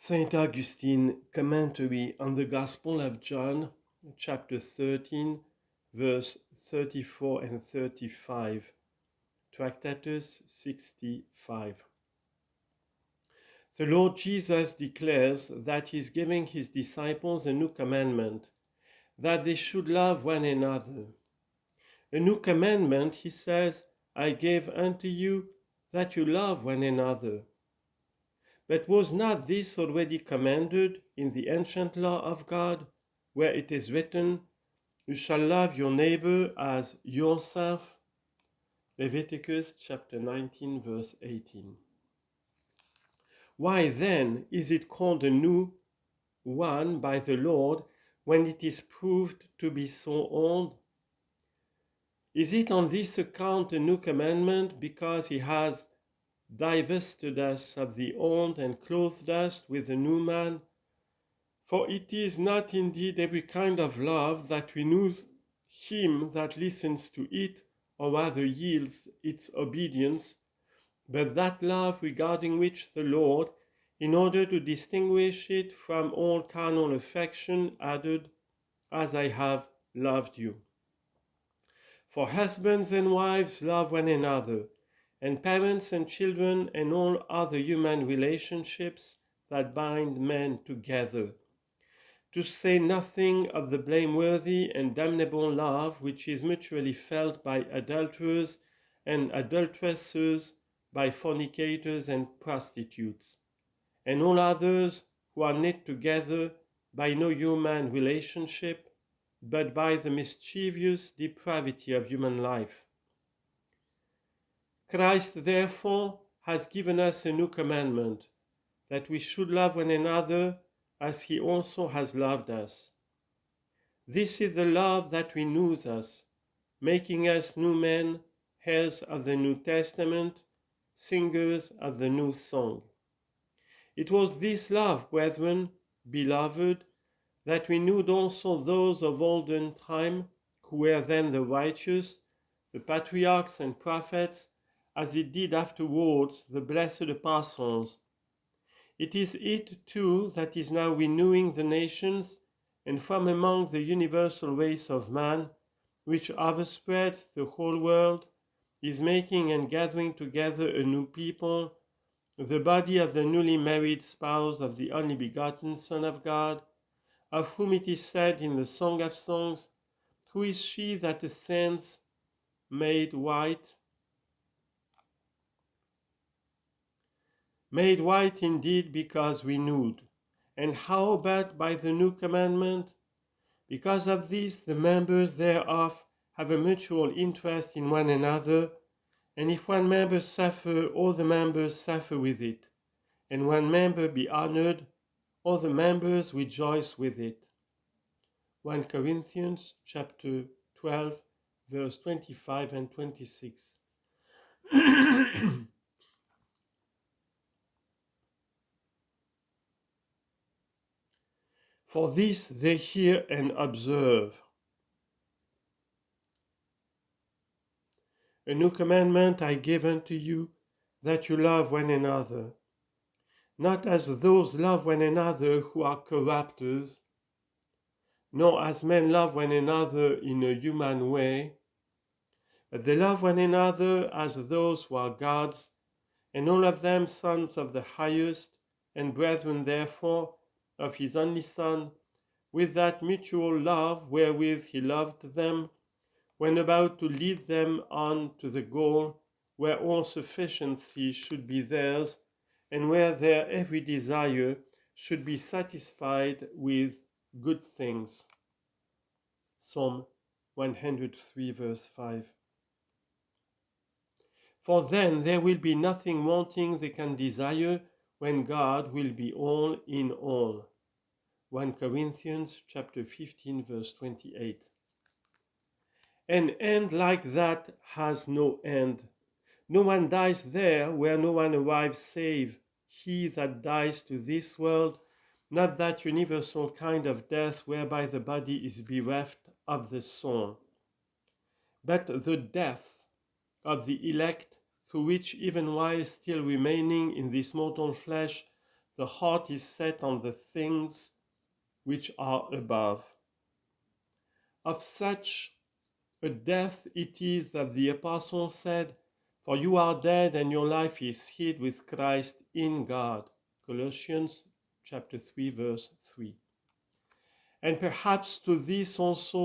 Saint Augustine Commentary on the Gospel of John, chapter 13, verse 34 and 35, Tractatus 65. The Lord Jesus declares that he is giving his disciples a new commandment, that they should love one another. A new commandment, he says, I gave unto you, that you love one another. But was not this already commanded in the ancient law of God, where it is written, You shall love your neighbor as yourself? Leviticus chapter 19, verse 18. Why then is it called a new one by the Lord when it is proved to be so old? Is it on this account a new commandment because he has divested us of the old and clothed us with a new man? For it is not indeed every kind of love that renews him that listens to it, or rather yields its obedience, but that love regarding which the Lord, in order to distinguish it from all carnal affection, added, As I have loved you. For husbands and wives love one another, and parents and children and all other human relationships that bind men together, to say nothing of the blameworthy and damnable love which is mutually felt by adulterers and adulteresses, by fornicators and prostitutes, and all others who are knit together by no human relationship, but by the mischievous depravity of human life. Christ, therefore, has given us a new commandment, that we should love one another as he also has loved us. This is the love that renews us, making us new men, heirs of the New Testament, singers of the new song. It was this love, brethren, beloved, that renewed also those of olden time, who were then the righteous, the patriarchs and prophets, as it did afterwards the blessed apostles. It is it too that is now renewing the nations, and from among the universal race of man, which overspreads the whole world, is making and gathering together a new people, the body of the newly married spouse of the only begotten Son of God, of whom it is said in the Song of Songs, Who is she that ascends made white? Made white indeed because renewed. And how but by the new commandment? Because of this the members thereof have a mutual interest in one another, and if one member suffer, all the members suffer with it, and one member be honored, all the members rejoice with it. 1 Corinthians chapter 12, verse 25 and 26. For this they hear and observe. A new commandment I give unto you, that you love one another, not as those love one another who are corrupters, nor as men love one another in a human way, but they love one another as those who are God's, and all of them sons of the highest, and brethren therefore of his only Son, with that mutual love wherewith he loved them, when about to lead them on to the goal where all sufficiency should be theirs, and where their every desire should be satisfied with good things. Psalm 103, verse 5. For then there will be nothing wanting they can desire, when God will be all in all. 1 Corinthians chapter 15, verse 28. An end like that has no end. No one dies there where no one arrives save he that dies to this world, not that universal kind of death whereby the body is bereft of the soul, but the death of the elect, through which even while still remaining in this mortal flesh, the heart is set on the things which are above. Of such a death it is that the apostle said, "For you are dead and your life is hid with Christ in God." Colossians chapter 3, verse 3. And perhaps to this also